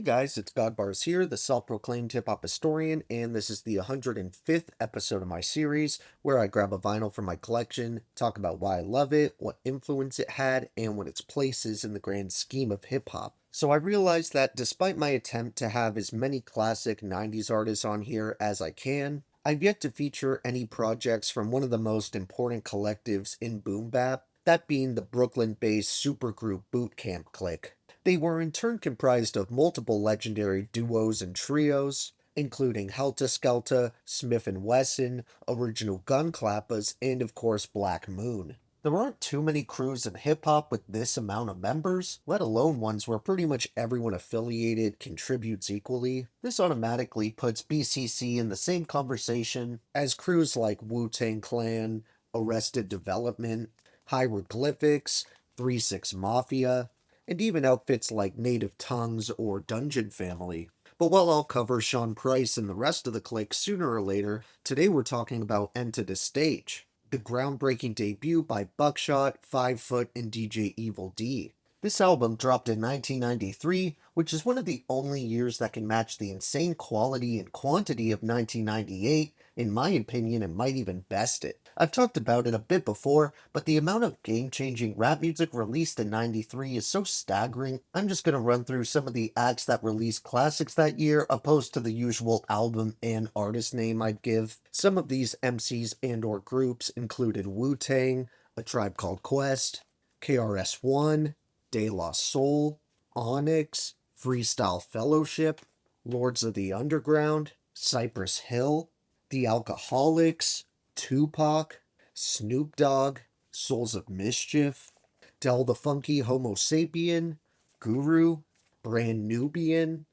Hey guys, it's Godbars here, the self-proclaimed hip-hop historian, and this is the 105th episode of my series where I grab a vinyl from my collection, talk about why I love it, what influence it had, and what its place is in the grand scheme of hip-hop. So I realized that despite my attempt to have as many classic 90s artists on here as I can, I've yet to feature any projects from one of the most important collectives in boom bap, that being the Brooklyn-based supergroup Boot Camp Clique. They were in turn comprised of multiple legendary duos and trios, including Helta Skelta, Smith& and Wesson, Original Gun Clappers, and of course Black Moon. There aren't too many crews in hip-hop with this amount of members, let alone ones where pretty much everyone affiliated contributes equally. This automatically puts BCC in the same conversation as crews like Wu-Tang Clan, Arrested Development, Hieroglyphics, 3-6 Mafia, and even outfits like Native Tongues or Dungeon Family. But while I'll cover Sean Price and the rest of the clique sooner or later, today we're talking about Enta the Stage, the groundbreaking debut by Buckshot, 5 Foot, and DJ Evil D. This album dropped in 1993, which is one of the only years that can match the insane quality and quantity of 1998. In my opinion, it might even best it. I've talked about it a bit before, but the amount of game-changing rap music released in 93 is so staggering. I'm just going to run through some of the acts that released classics that year, opposed to the usual album and artist name I'd give. Some of these MCs and or groups included Wu-Tang, A Tribe Called Quest, KRS-One, De La Soul, Onyx, Freestyle Fellowship, Lords of the Underground, Cypress Hill, The Alcoholics, Tupac, Snoop Dogg, Souls of Mischief, Del the Funky Homo Sapien, Guru, Brand Nubian,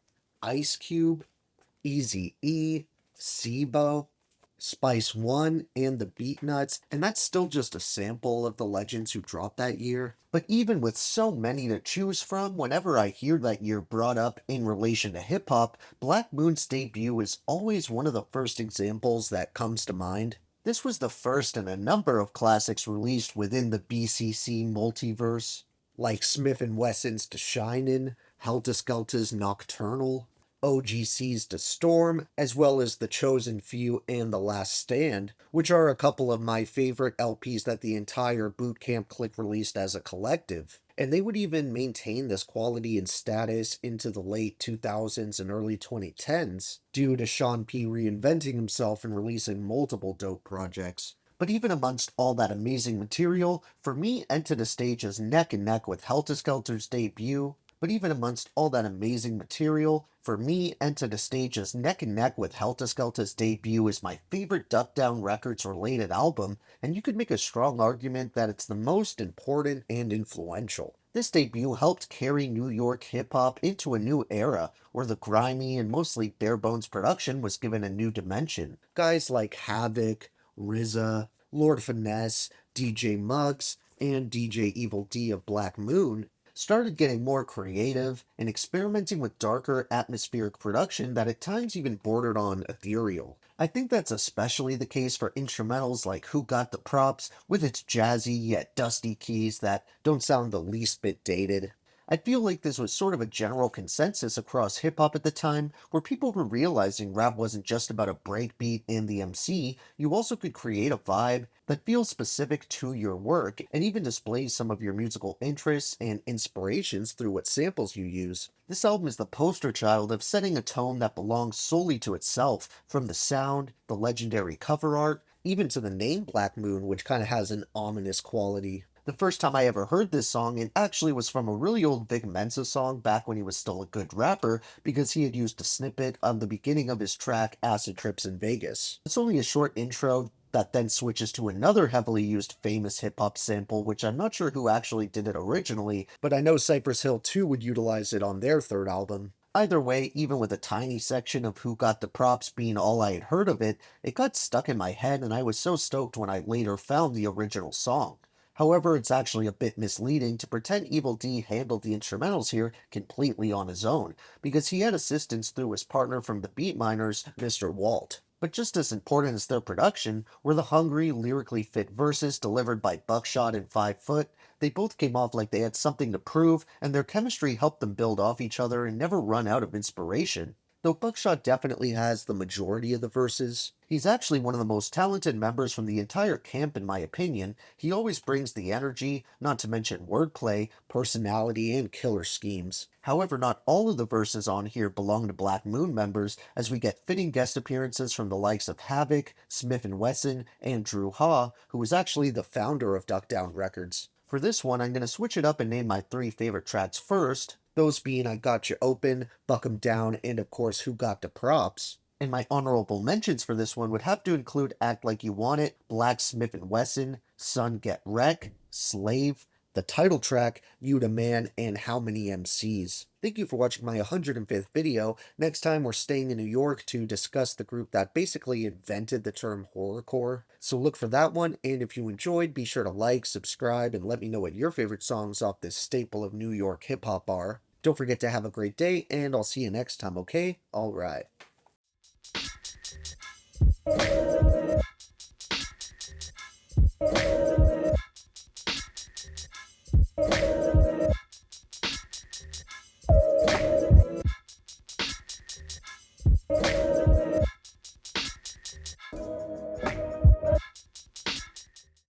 Ice Cube, Easy E, Sibo, Spice One, and the Beatnuts, and that's still just a sample of the legends who dropped that year. But even with so many to choose from, whenever I hear that year brought up in relation to hip hop, Black Moon's debut is always one of the first examples that comes to mind. This was the first in a number of classics released within the BCC multiverse, like Smith& and Wesson's To Shinin', Helter Skelter's Nocturnal, OGC's To Storm, as well as The Chosen Few and The Last Stand, which are a couple of my favorite LPs that the entire Boot Camp Clique released as a collective. And they would even maintain this quality and status into the late 2000s and early 2010s, due to Sean P. reinventing himself and releasing multiple dope projects. But even amongst all that amazing material, for me, Enter the Stage is neck and neck with Helter Skelter's debut. But even amongst all that amazing material, for me, Enter the Stage is neck and neck with Helter Skelter's debut is my favorite Duck Down Records related album, and you could make a strong argument that it's the most important and influential. This debut helped carry New York hip-hop into a new era, where the grimy and mostly bare-bones production was given a new dimension. Guys like Havoc, RZA, Lord Finesse, DJ Muggs, and DJ Evil D of Black Moon started getting more creative and experimenting with darker atmospheric production that at times even bordered on ethereal. I think that's especially the case for instrumentals like Who Got the Props, with its jazzy yet dusty keys that don't sound the least bit dated. I feel like this was sort of a general consensus across hip hop at the time, where people were realizing rap wasn't just about a breakbeat and the MC, you also could create a vibe that feels specific to your work and even displays some of your musical interests and inspirations through what samples you use. This album is the poster child of setting a tone that belongs solely to itself, from the sound, the legendary cover art, even to the name Black Moon, which kind of has an ominous quality. The first time I ever heard this song, it actually was from a really old Vic Mensa song back when he was still a good rapper, because he had used a snippet on the beginning of his track Acid Trips in Vegas. It's only a short intro that then switches to another heavily used famous hip-hop sample, which I'm not sure who actually did it originally, but I know Cypress Hill too would utilize it on their third album. Either way, even with a tiny section of Who Got the Props being all I had heard of it, it got stuck in my head and I was so stoked when I later found the original song. However, it's actually a bit misleading to pretend Evil D handled the instrumentals here completely on his own, because he had assistance through his partner from the Beat Miners, Mr. Walt. But just as important as their production were the hungry, lyrically fit verses delivered by Buckshot and 5 Foot. They both came off like they had something to prove, and their chemistry helped them build off each other and never run out of inspiration. Though Buckshot definitely has the majority of the verses, he's actually one of the most talented members from the entire camp, in my opinion. He always brings the energy, not to mention wordplay, personality, and killer schemes. However, not all of the verses on here belong to Black Moon members, as we get fitting guest appearances from the likes of Havoc, Smith and Wesson, and Drew Ha, who was actually the founder of Duck Down Records. For this one, I'm going to switch it up and name my three favorite tracks first, those being I Got You Open, Buck 'em Down, and of course Who Got the Props. And my honorable mentions for this one would have to include Act Like You Want It, Black Smith and Wesson, Son Get Wreck, Slave, the title track, You the Man, and How Many MCs. Thank you for watching my 105th video. Next time we're staying in New York to discuss the group that basically invented the term horrorcore. So look for that one, and if you enjoyed, be sure to like, subscribe, and let me know what your favorite songs off this staple of New York hip-hop are. Don't forget to have a great day, and I'll see you next time, okay? Alright.